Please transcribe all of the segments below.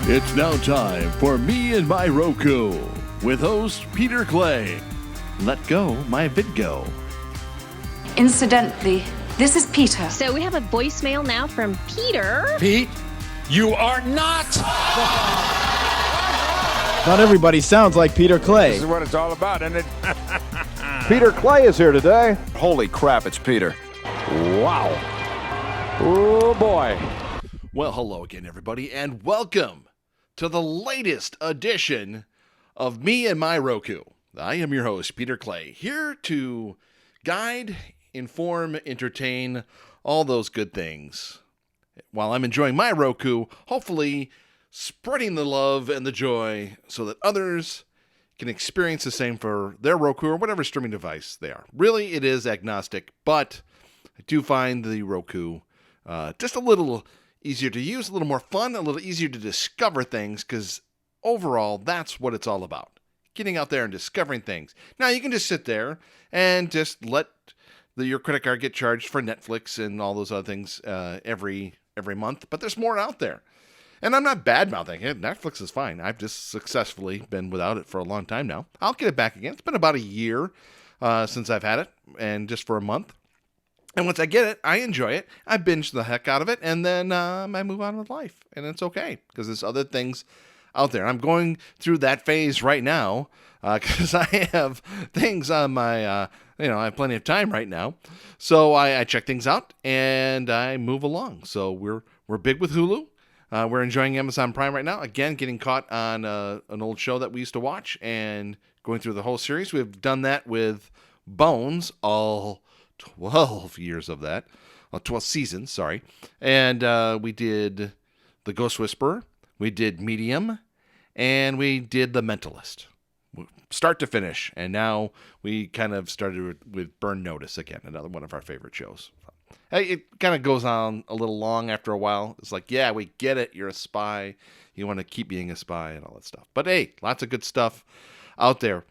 It's now time for Me and My Roku with host Peter Clay. Let go my Vidgo. Incidentally, this is Peter. So we have a voicemail now from Peter. Pete, you are not. Not everybody sounds like Peter Clay. This is what it's all about, isn't it? Peter Clay is here today. Holy crap, it's Peter. Wow. Oh, boy. Well, hello again, everybody, and welcome to the latest edition of Me and My Roku. I am your host, Peter Clay, here to guide, inform, entertain, all those good things. While I'm enjoying my Roku, hopefully spreading the love and the joy so that others can experience the same for their Roku or whatever streaming device they are. Really, it is agnostic, but I do find the Roku just a little easier to use, a little more fun, a little easier to discover things, because overall, that's what it's all about. Getting out there and discovering things. Now, you can just sit there and just let your credit card get charged for Netflix and all those other things every month, but there's more out there. And I'm not bad-mouthing it. Netflix is fine. I've just successfully been without it for a long time now. I'll get it back again. It's been about a year since I've had it, and just for a month. And once I get it, I enjoy it. I binge the heck out of it, and then I move on with life. And it's okay, because there's other things out there. I'm going through that phase right now, because I have things on my, I have plenty of time right now. So I check things out, and I move along. So we're big with Hulu. We're enjoying Amazon Prime right now. Again, getting caught on an old show that we used to watch, and going through the whole series. We've done that with Bones, all 12 years of that. 12 seasons, sorry. And we did The Ghost Whisperer, we did Medium, and we did The Mentalist. Start to finish. And now we kind of started with Burn Notice again, another one of our favorite shows. It kind of goes on a little long after a while. It's like, yeah, we get it. You're a spy. You want to keep being a spy and all that stuff. But hey, lots of good stuff out there.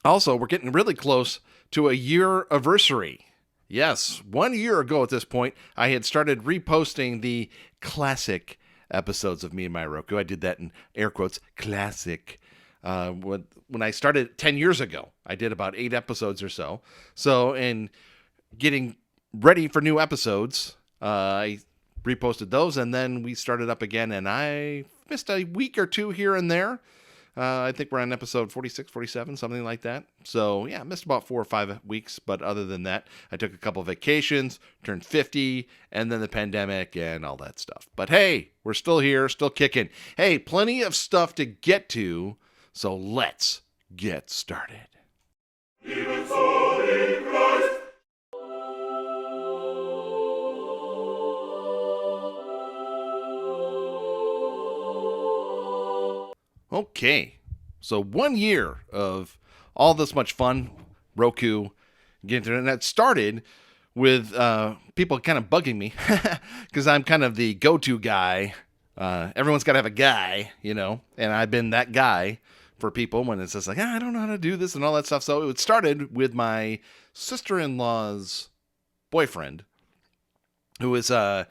Also, we're getting really close to a yearaversary. Yes, 1 year ago at this point, I had started reposting the classic episodes of Me and My Roku. I did that in air quotes, classic. When I started 10 years ago, I did about 8 episodes or so. So, in getting ready for new episodes, I reposted those, and then we started up again, and I missed a week or two here and there. I think we're on episode 46, 47, something like that. So, yeah, I missed about 4 or 5 weeks. But other than that, I took a couple of vacations, turned 50, and then the pandemic and all that stuff. But hey, we're still here, still kicking. Hey, plenty of stuff to get to, so let's get started. Even so in Christ. Okay, so 1 year of all this much fun, Roku, getting to it, and that started with people kind of bugging me, because I'm kind of the go-to guy. Everyone's got to have a guy, and I've been that guy for people when it's just like, I don't know how to do this and all that stuff. So it started with my sister-in-law's boyfriend, who was had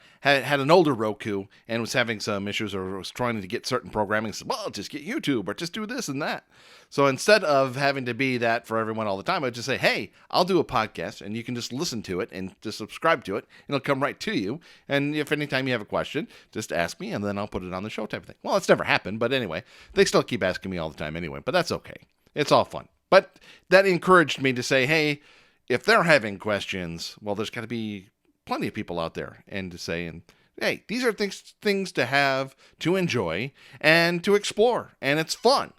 an older Roku and was having some issues or was trying to get certain programming. Said, well, just get YouTube or just do this and that. So instead of having to be that for everyone all the time, I would just say, hey, I'll do a podcast and you can just listen to it and just subscribe to it. And it'll come right to you. And if anytime you have a question, just ask me and then I'll put it on the show type of thing. Well, it's never happened, but anyway, they still keep asking me all the time anyway, but that's okay. It's all fun. But that encouraged me to say, hey, if they're having questions, well, there's got to be plenty of people out there and to say, and hey, these are things to have, to enjoy, and to explore, and it's fun.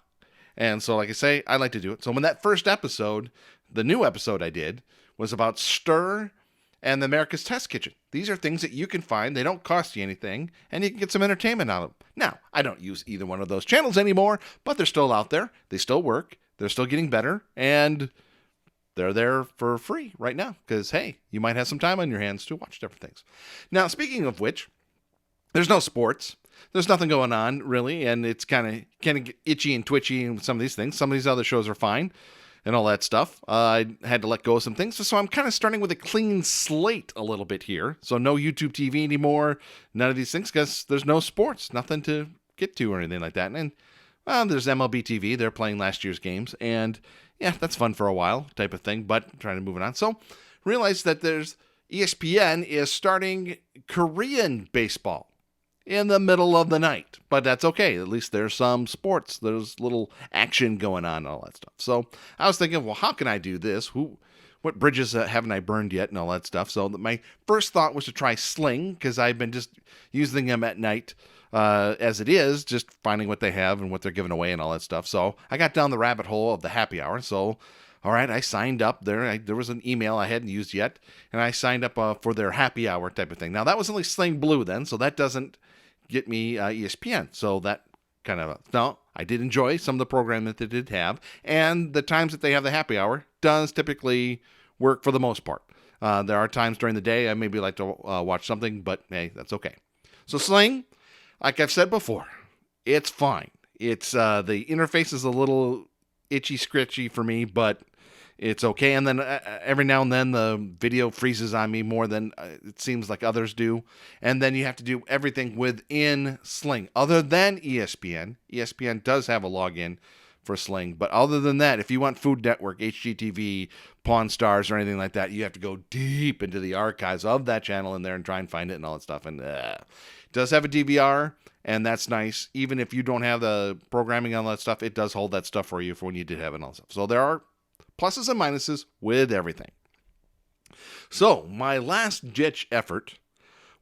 And so, like I say, I like to do it. So when that first episode, the new episode I did, was about Stir and the America's Test Kitchen. These are things that you can find. They don't cost you anything, and you can get some entertainment out of them. Now, I don't use either one of those channels anymore, but they're still out there. They still work. They're still getting better, and they're there for free right now because, hey, you might have some time on your hands to watch different things. Now, speaking of which, there's no sports. There's nothing going on, really, and it's kind of itchy and twitchy and some of these things. Some of these other shows are fine and all that stuff. I had to let go of some things, so I'm kind of starting with a clean slate a little bit here. So no YouTube TV anymore, none of these things, because there's no sports, nothing to get to or anything like that. And well, there's MLB TV. They're playing last year's games. And yeah, that's fun for a while type of thing, but trying to move it on. So realize that there's ESPN is starting Korean baseball in the middle of the night. But that's okay. At least there's some sports. There's little action going on and all that stuff. So I was thinking, well, how can I do this? What bridges haven't I burned yet and all that stuff? So my first thought was to try Sling, because I've been just using them at night as it is, just finding what they have and what they're giving away and all that stuff. So I got down the rabbit hole of the happy hour. So, all right, I signed up there. There was an email I hadn't used yet, and I signed up for their happy hour type of thing. Now, that was only Sling Blue then, so that doesn't get me ESPN. So that kind of, no, I did enjoy some of the program that they did have, and the times that they have the happy hour does typically work for the most part. There are times during the day I maybe like to watch something, but hey, that's okay. So Sling, like I've said before, it's fine. It's the interface is a little itchy scritchy for me, but it's okay. And then every now and then the video freezes on me more than it seems like others do. And then you have to do everything within Sling. Other than ESPN, ESPN does have a login for Sling. But other than that, if you want Food Network, HGTV, Pawn Stars, or anything like that, you have to go deep into the archives of that channel in there and try and find it and all that stuff. And it does have a DVR, and that's nice. Even if you don't have the programming on that stuff, it does hold that stuff for you for when you did have it and all that stuff. So there are pluses and minuses with everything. So my last ditch effort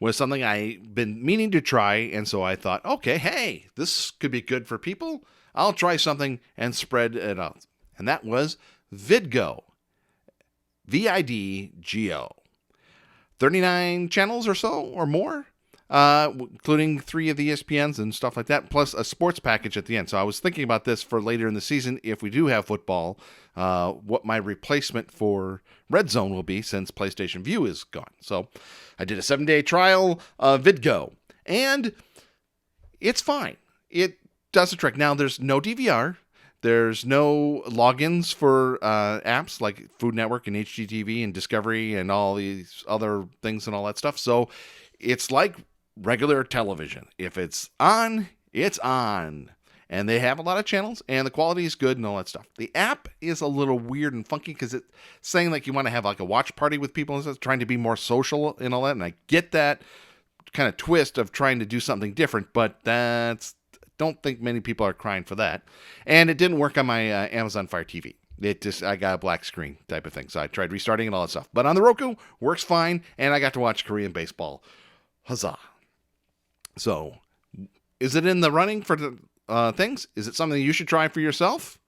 was something I've been meaning to try, and so I thought, okay, hey, this could be good for people. I'll try something and spread it out. And that was Vidgo. VIDGO. 39 channels or so or more, including 3 of the ESPNs and stuff like that, plus a sports package at the end. So I was thinking about this for later in the season, if we do have football, what my replacement for Red Zone will be, since PlayStation Vue is gone. So I did a 7-day trial of Vidgo, and it's fine. It does the trick. Now, there's no DVR. There's no logins for apps like Food Network and HGTV and Discovery and all these other things and all that stuff. So it's like regular television. If it's on, it's on. And they have a lot of channels, and the quality is good and all that stuff. The app is a little weird and funky because it's saying like you want to have like a watch party with people and stuff, trying to be more social and all that. And I get that kind of twist of trying to do something different, but don't think many people are crying for that. And it didn't work on my Amazon Fire TV. I got a black screen type of thing. So I tried restarting and all that stuff. But on the Roku, works fine. And I got to watch Korean baseball. Huzzah. So, is it in the running for the things? Is it something you should try for yourself?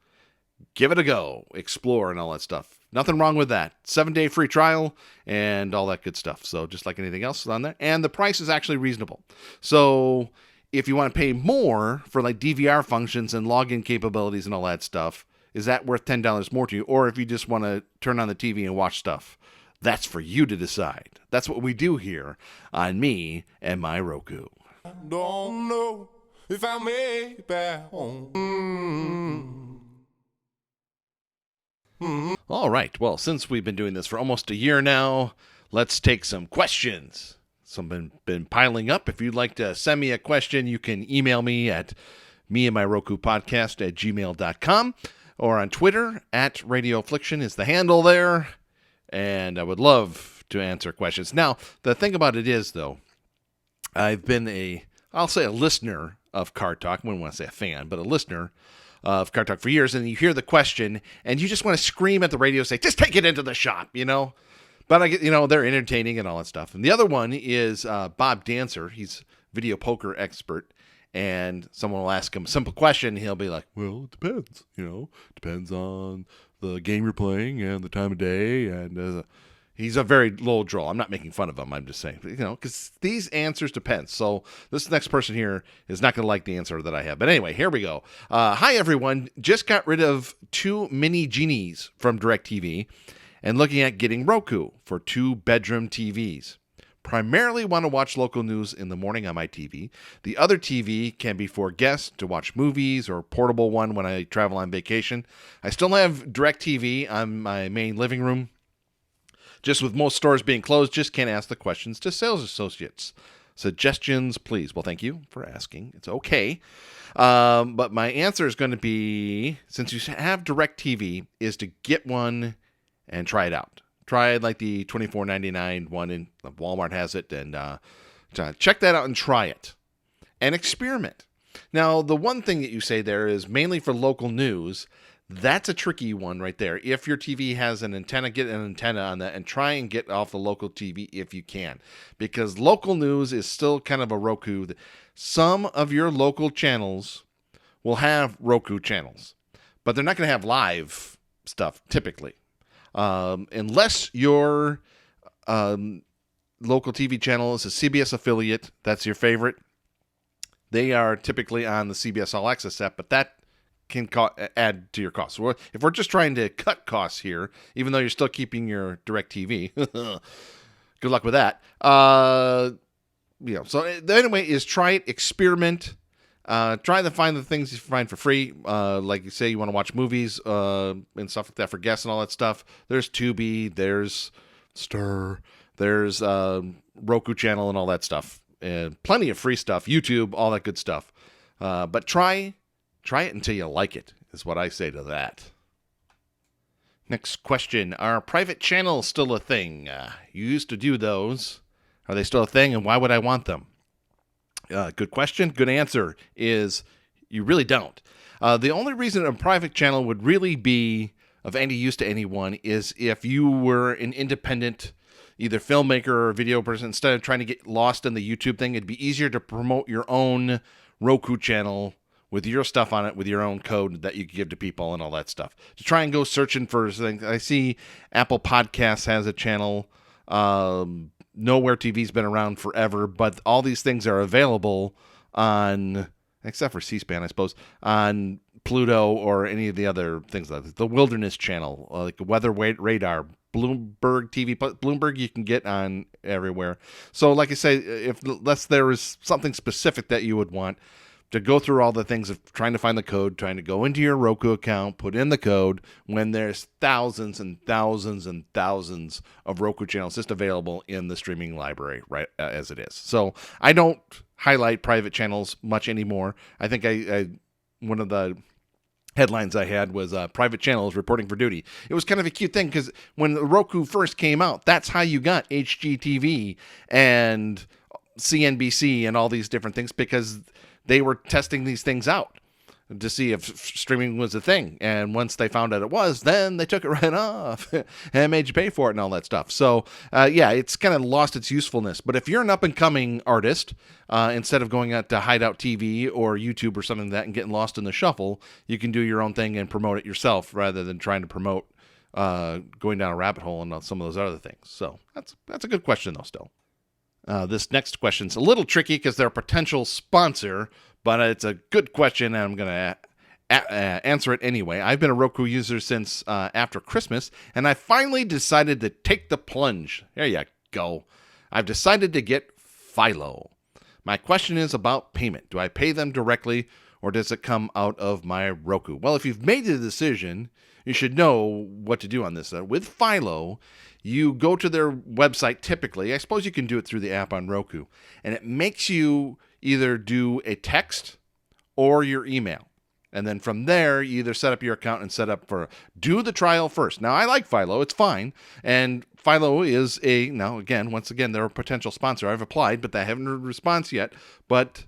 Give it a go. Explore and all that stuff. Nothing wrong with that. 7-day free trial and all that good stuff. So, just like anything else on there. And the price is actually reasonable. So, if you want to pay more for like DVR functions and login capabilities and all that stuff, is that worth $10 more to you? Or if you just want to turn on the TV and watch stuff, that's for you to decide. That's what we do here on Me and My Roku. I don't know if I made it back home. All right. Well, since we've been doing this for almost a year now, let's take some questions. Some been piling up. If you'd like to send me a question, you can email me at meandmyrokupodcast@gmail.com, or on Twitter @RadioAffliction is the handle there. And I would love to answer questions. Now, the thing about it is, though, I've been I'll say a listener of Car Talk. I wouldn't want to say a fan, but a listener of Car Talk for years. And you hear the question, and you just want to scream at the radio, say, just take it into the shop, But I get, they're entertaining and all that stuff. And the other one is Bob Dancer. He's a video poker expert. And someone will ask him a simple question. He'll be like, well, it depends. Depends on the game you're playing and the time of day. And he's a very low draw. I'm not making fun of him. I'm just saying, because these answers depend. So this next person here is not going to like the answer that I have. But anyway, here we go. Hi, everyone. Just got rid of 2 mini genies from DirecTV and looking at getting Roku for 2-bedroom TVs. Primarily want to watch local news in the morning on my TV. The other TV can be for guests to watch movies, or a portable one when I travel on vacation. I still have DirecTV on my main living room. Just with most stores being closed, just can't ask the questions to sales associates. Suggestions, please. Well, thank you for asking. It's okay. But my answer is going to be, since you have DirecTV, is to get one and try it out. Try like the $24.99 one, and Walmart has it, and check that out and try it. And experiment. Now, the one thing that you say there is mainly for local news. That's a tricky one right there. If your TV has an antenna, get an antenna on that and try and get off the local TV if you can. Because local news is still kind of a Roku. Some of your local channels will have Roku channels, but they're not going to have live stuff typically. Unless your local TV channel is a CBS affiliate, that's your favorite. They are typically on the CBS All Access app, but that can add to your costs. So if we're just trying to cut costs here, even though you're still keeping your DirecTV, good luck with that. So anyway, is try it, experiment, try to find the things you find for free. Like you say, you want to watch movies and stuff like that for guests and all that stuff. There's Tubi, there's Stir, there's Roku channel and all that stuff. And plenty of free stuff, YouTube, all that good stuff. But try it until you like it, is what I say to that. Next question. Are private channels still a thing? You used to do those. Are they still a thing, and why would I want them? Good question. Good answer is you really don't. The only reason a private channel would really be of any use to anyone is if you were an independent either filmmaker or video person. Instead of trying to get lost in the YouTube thing, it'd be easier to promote your own Roku channel with your stuff on it, with your own code that you give to people and all that stuff. To try and go searching for things. I see Apple Podcasts has a channel. Nowhere TV's been around forever, but all these things are available on, except for C-SPAN, I suppose, on Pluto or any of the other things like the Wilderness Channel, like Weather Radar, Bloomberg TV. Bloomberg you can get on everywhere. So like I say, unless there is something specific that you would want, to go through all the things of trying to find the code, trying to go into your Roku account, put in the code, when there's thousands and thousands and thousands of Roku channels just available in the streaming library, right as it is. So I don't highlight private channels much anymore. I think I one of the headlines I had was private channels reporting for duty. It was kind of a cute thing because when Roku first came out, that's how you got HGTV and CNBC and all these different things, because they were testing these things out to see if streaming was a thing. And once they found out it was, then they took it right off and made you pay for it and all that stuff. So, it's kind of lost its usefulness. But if you're an up-and-coming artist, instead of going out to Hideout TV or YouTube or something like that and getting lost in the shuffle, you can do your own thing and promote it yourself rather than trying to promote going down a rabbit hole and some of those other things. So that's a good question, though, still. This next question's a little tricky because they're a potential sponsor, but it's a good question, and I'm going to answer it anyway. I've been a Roku user since after Christmas, and I finally decided to take the plunge. There you go. I've decided to get Philo. My question is about payment. Do I pay them directly, or does it come out of my Roku? Well, if you've made the decision, you should know what to do on this. With Philo, you go to their website typically. I suppose you can do it through the app on Roku. And it makes you either do a text or your email. And then from there, you either set up your account and do the trial first. Now, I like Philo. It's fine. And Philo is once again, they're a potential sponsor. I've applied, but I haven't heard a response yet. But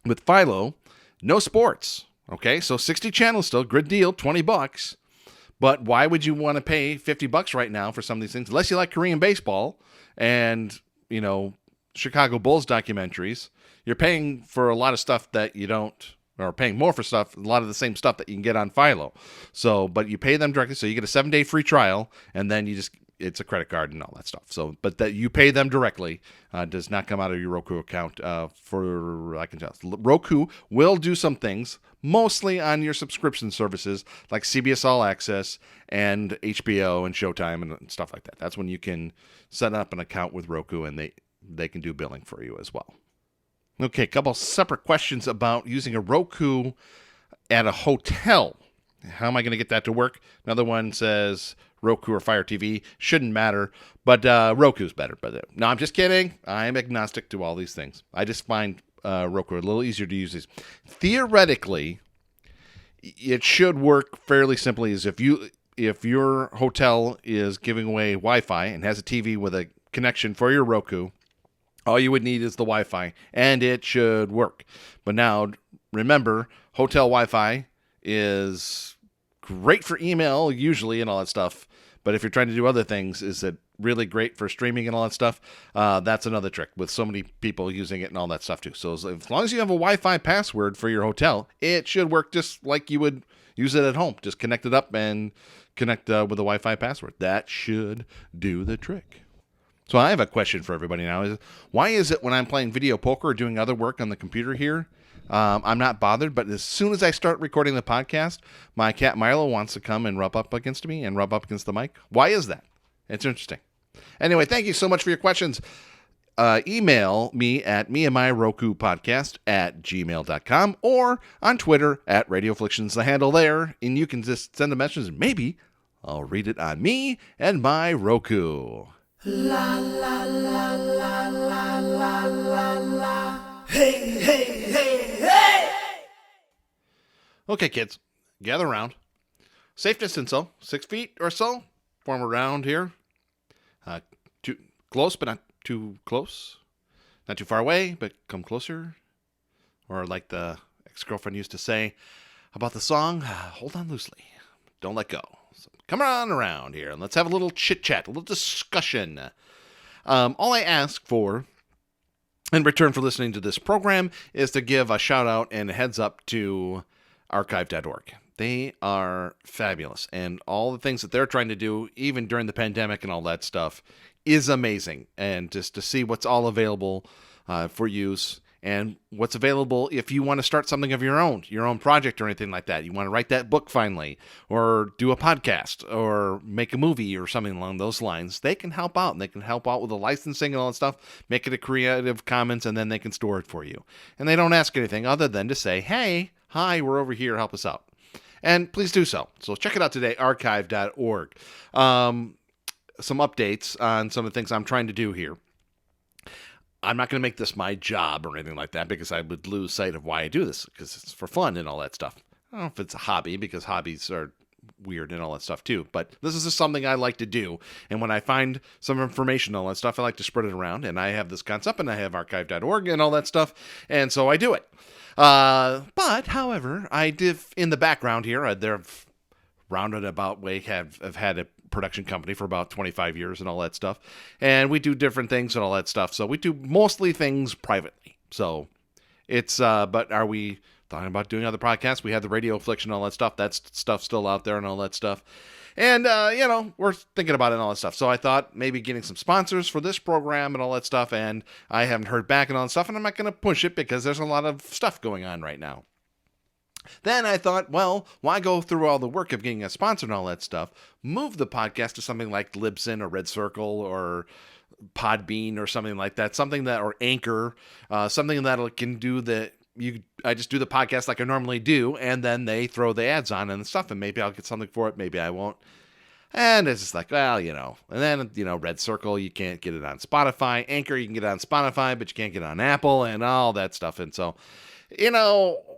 with Philo, no sports. Okay, so 60 channels still, good deal, $20. But why would you want to pay $50 right now for some of these things? Unless you like Korean baseball and, Chicago Bulls documentaries, you're paying for a lot of stuff that you don't, or paying more for stuff, a lot of the same stuff that you can get on Philo. So, but you pay them directly, so you get a 7-day free trial, and then it's a credit card and all that stuff. So, but that you pay them directly does not come out of your Roku account. I can tell. Roku will do some things, mostly on your subscription services like CBS All Access and HBO and Showtime and stuff like that. That's when you can set up an account with Roku, and they can do billing for you as well. Okay, a couple separate questions about using a Roku at a hotel. How am I going to get that to work? Another one says, Roku or Fire TV. Shouldn't matter, but Roku's better. But no, I'm just kidding. I'm agnostic to all these things. I just find Roku a little easier to use. These theoretically, it should work fairly simply. As if your hotel is giving away Wi-Fi and has a TV with a connection for your Roku, all you would need is the Wi-Fi, and it should work. But now, remember, hotel Wi-Fi is great for email, usually, and all that stuff. But if you're trying to do other things, is it really great for streaming and all that stuff? That's another trick, with so many people using it and all that stuff, too. So as long as you have a Wi-Fi password for your hotel, it should work just like you would use it at home. Just connect it up and connect with a Wi-Fi password. That should do the trick. So I have a question for everybody now. Why is it when I'm playing video poker or doing other work on the computer here, I'm not bothered, but as soon as I start recording the podcast, my cat Milo wants to come and rub up against me and rub up against the mic? Why is that? It's interesting. Anyway, thank you so much for your questions. Email me at meandmyrokupodcast@gmail.com or on Twitter at RadioAfflictions, the handle there, and you can just send a message and maybe I'll read it on Me and My Roku. La la la la la la la la. Hey, hey, hey, hey! Okay, kids, gather around. Safe distance, though. 6 feet or so. Form around here. Too close, but not too close. Not too far away, but come closer. Or like the ex-girlfriend used to say about the song, hold on loosely. Don't let go. So come on around here and let's have a little chit-chat, a little discussion. All I ask for in return for listening to this program is to give a shout-out and a heads-up to archive.org. They are fabulous, and all the things that they're trying to do, even during the pandemic and all that stuff, is amazing. And just to see what's all available for use, and what's available if you want to start something of your own project or anything like that. You want to write that book finally, or do a podcast, or make a movie or something along those lines. They can help out, and they can help out with the licensing and all that stuff, make it a Creative Commons, and then they can store it for you. And they don't ask anything other than to say, hey, hi, we're over here, help us out. And please do so. So check it out today, archive.org. Some updates on some of the things I'm trying to do here. I'm not going to make this my job or anything like that, because I would lose sight of why I do this, because it's for fun and all that stuff. I don't know if it's a hobby, because hobbies are weird and all that stuff too, but this is just something I like to do. And when I find some information and all that stuff, I like to spread it around. And I have this concept, and I have archive.org and all that stuff, and so I do it. But, however, I did in the background here, they've roundabout way have had a production company for about 25 years and all that stuff. And we do different things and all that stuff. So we do mostly things privately. So it's, but are we talking about doing other podcasts? We have the Radio Affliction and all that stuff. That stuff's still out there and all that stuff. And, we're thinking about it and all that stuff. So I thought maybe getting some sponsors for this program and all that stuff. And I haven't heard back and all that stuff. And I'm not going to push it because there's a lot of stuff going on right now. Then I thought, well, why go through all the work of getting a sponsor and all that stuff? Move the podcast to something like Libsyn or Red Circle or Podbean or something like that. Something that, or Anchor, something that can do the, I just do the podcast like I normally do, and then they throw the ads on and stuff, and maybe I'll get something for it, maybe I won't. And it's just like, well, and then, Red Circle, you can't get it on Spotify. Anchor, you can get it on Spotify, but you can't get it on Apple and all that stuff. And so,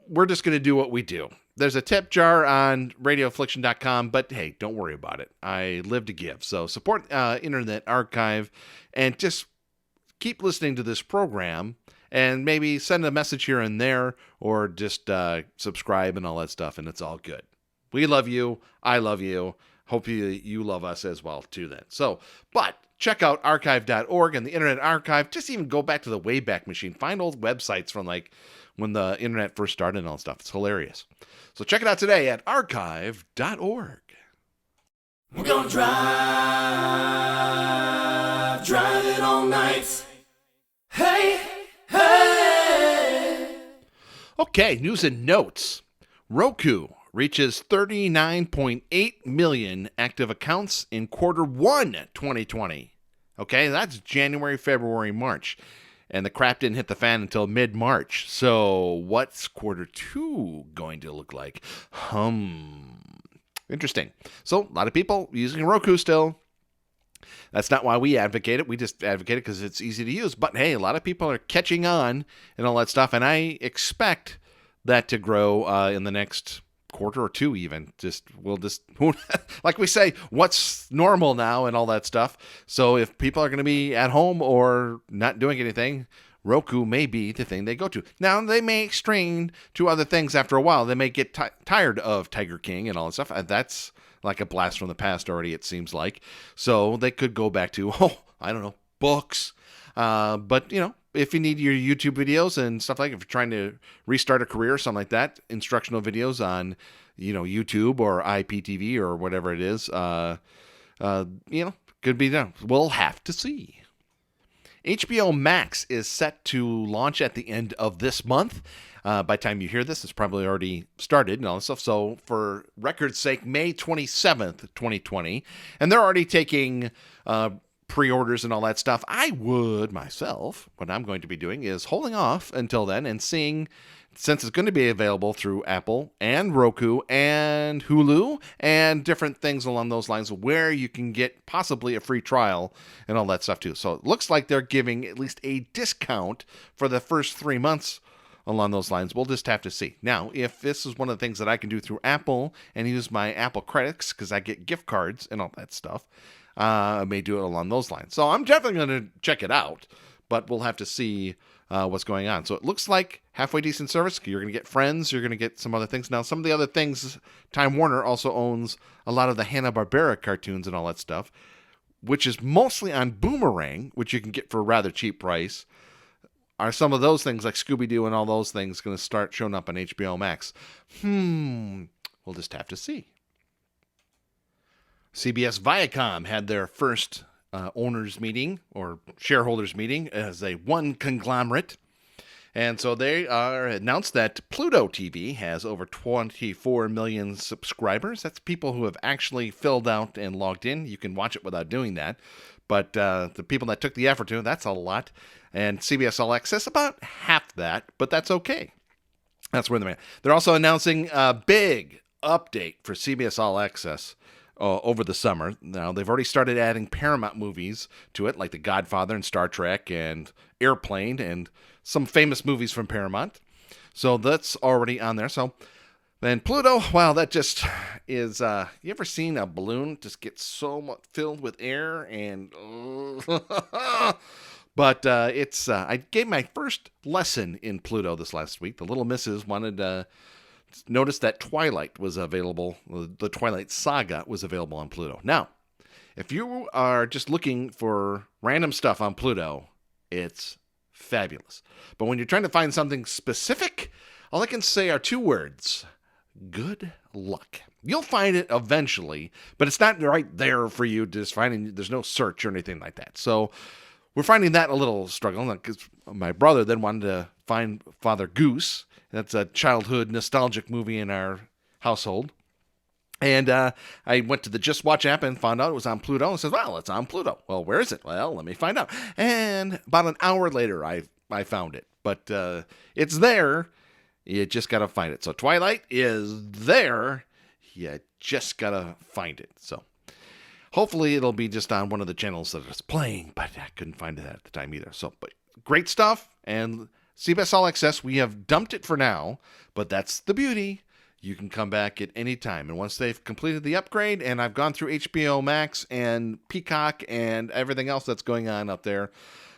we're just going to do what we do. There's a tip jar on radioaffliction.com, but hey, don't worry about it. I live to give. So support Internet Archive and just keep listening to this program, and maybe send a message here and there, or just subscribe and all that stuff, and it's all good. We love you. I love you. Hope you love us as well, too, then. So, but check out archive.org and the Internet Archive. Just even go back to the Wayback Machine. Find old websites from, like, when the internet first started and all that stuff. It's hilarious. So check it out today at archive.org. We're gonna drive it all night. Hey, hey. Okay, news and notes. Roku reaches 39.8 million active accounts in Q1 2020. Okay, that's January, February, March. And the crap didn't hit the fan until mid-March. So what's Q2 going to look like? Interesting. So, a lot of people using Roku still. That's not why we advocate it. We just advocate it because it's easy to use. But hey, a lot of people are catching on and all that stuff. And I expect that to grow in the next quarter or two even. Like we say, what's normal now and all that stuff. So if people are going to be at home or not doing anything, Roku may be the thing they go to. Now, they may strain to other things after a while. They may get tired of Tiger King and all that stuff. That's like a blast from the past already, it seems like. So they could go back to, I don't know, books. But, if you need your YouTube videos and stuff like, if you're trying to restart a career or something like that, instructional videos on, YouTube or IPTV or whatever it is, could be done. We'll have to see. HBO Max is set to launch at the end of this month. By the time you hear this, it's probably already started and all this stuff. So for record's sake, May 27th, 2020. And they're already taking pre-orders and all that stuff. I would myself, what I'm going to be doing is holding off until then and seeing, since it's going to be available through Apple and Roku and Hulu and different things along those lines, where you can get possibly a free trial and all that stuff too. So it looks like they're giving at least a discount for the first 3 months along those lines. We'll just have to see. Now, if this is one of the things that I can do through Apple and use my Apple credits, because I get gift cards and all that stuff, I may do it along those lines. So I'm definitely going to check it out, but we'll have to see what's going on. So it looks like halfway decent service. You're going to get Friends. You're going to get some other things. Now, some of the other things, Time Warner also owns a lot of the Hanna-Barbera cartoons and all that stuff, which is mostly on Boomerang, which you can get for a rather cheap price. Are some of those things like Scooby-Doo and all those things going to start showing up on HBO Max? We'll just have to see. CBS Viacom had their first owners meeting or shareholders meeting as a one conglomerate. And so they announced that Pluto TV has over 24 million subscribers. That's people who have actually filled out and logged in. You can watch it without doing that. But the people that took the effort to, that's a lot. And CBS All Access, about half that, but that's okay. That's where they're at. They're also announcing a big update for CBS All Access over the summer. Now, they've already started adding Paramount movies to it, like The Godfather and Star Trek and Airplane and some famous movies from Paramount. So that's already on there. So then Pluto, wow, that just is, you ever seen a balloon just get so much filled with air and, but it's, I gave my first lesson in Pluto this last week. The little missus wanted to notice that Twilight was available, the Twilight Saga was available on Pluto. Now, if you are just looking for random stuff on Pluto, it's fabulous. But when you're trying to find something specific, all I can say are two words: good luck. You'll find it eventually, but it's not right there for you to just find. There's no search or anything like that. So we're finding that a little struggle, because my brother then wanted to find Father Goose. That's a childhood nostalgic movie in our household. And I went to the Just Watch app and found out it was on Pluto. And says, well, it's on Pluto. Well, where is it? Well, let me find out. And about an hour later, I found it. But it's there. You just got to find it. So Twilight is there. You just got to find it. So hopefully it'll be just on one of the channels that it's playing. But I couldn't find it at the time either. So, but great stuff. And CBS All Access, we have dumped it for now. But that's the beauty. You can come back at any time. And once they've completed the upgrade, and I've gone through HBO Max and Peacock and everything else that's going on up there,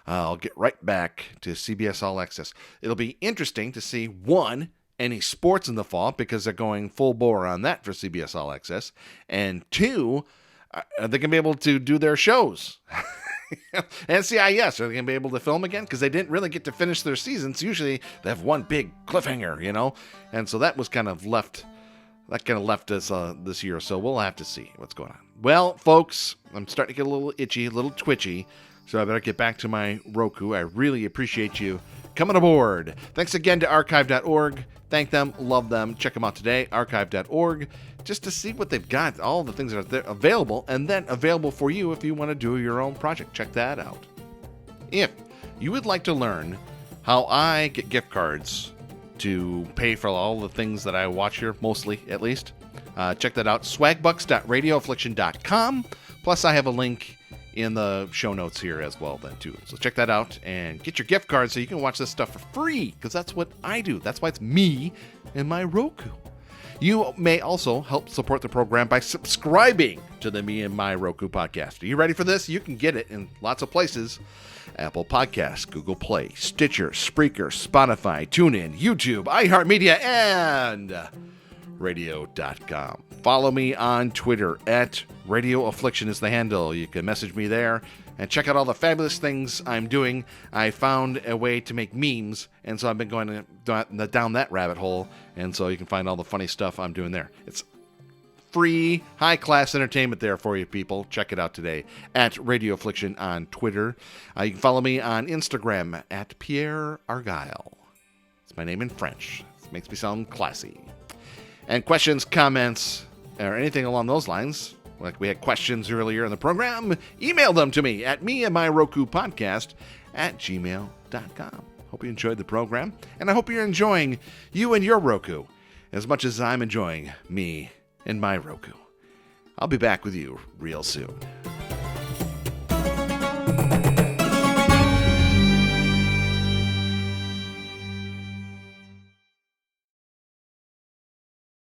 I'll get right back to CBS All Access. It'll be interesting to see, one, any sports in the fall, because they're going full bore on that for CBS All Access. And two, are they going to be able to do their shows? NCIS, are they going to be able to film again? Because they didn't really get to finish their seasons. Usually they have one big cliffhanger, you know? And so that was kind of left us this year. So we'll have to see what's going on. Well, folks, I'm starting to get a little itchy, a little twitchy. So I better get back to my Roku. I really appreciate you coming aboard. Thanks again to archive.org. Thank them, love them. Check them out today, archive.org, just to see what they've got, all the things that are there available, and then available for you if you want to do your own project. Check that out. If you would like to learn how I get gift cards to pay for all the things that I watch here, mostly at least, Check that out, swagbucks.radioaffliction.com. Plus, I have a link in the show notes here as well then too. So check that out and get your gift card so you can watch this stuff for free, because that's what I do. That's why it's me and my Roku. You may also help support the program by subscribing to the Me and My Roku podcast. Are you ready for this? You can get it in lots of places. Apple Podcasts, Google Play, Stitcher, Spreaker, Spotify, TuneIn, YouTube, iHeartMedia, and radio.com. Follow me on Twitter at Radio Affliction is the handle. You can message me there and check out all the fabulous things I'm doing. I found a way to make memes, and so I've been going down that rabbit hole, and so you can find all the funny stuff I'm doing there. It's free, high-class entertainment there for you people. Check it out today at Radio Affliction on Twitter. You can follow me on Instagram at Pierre Argyle. It's my name in French. It makes me sound classy. And questions, comments, or anything along those lines, like we had questions earlier in the program, email them to me at meandmyrokupodcast@gmail.com. Hope you enjoyed the program, and I hope you're enjoying you and your Roku as much as I'm enjoying me and my Roku. I'll be back with you real soon.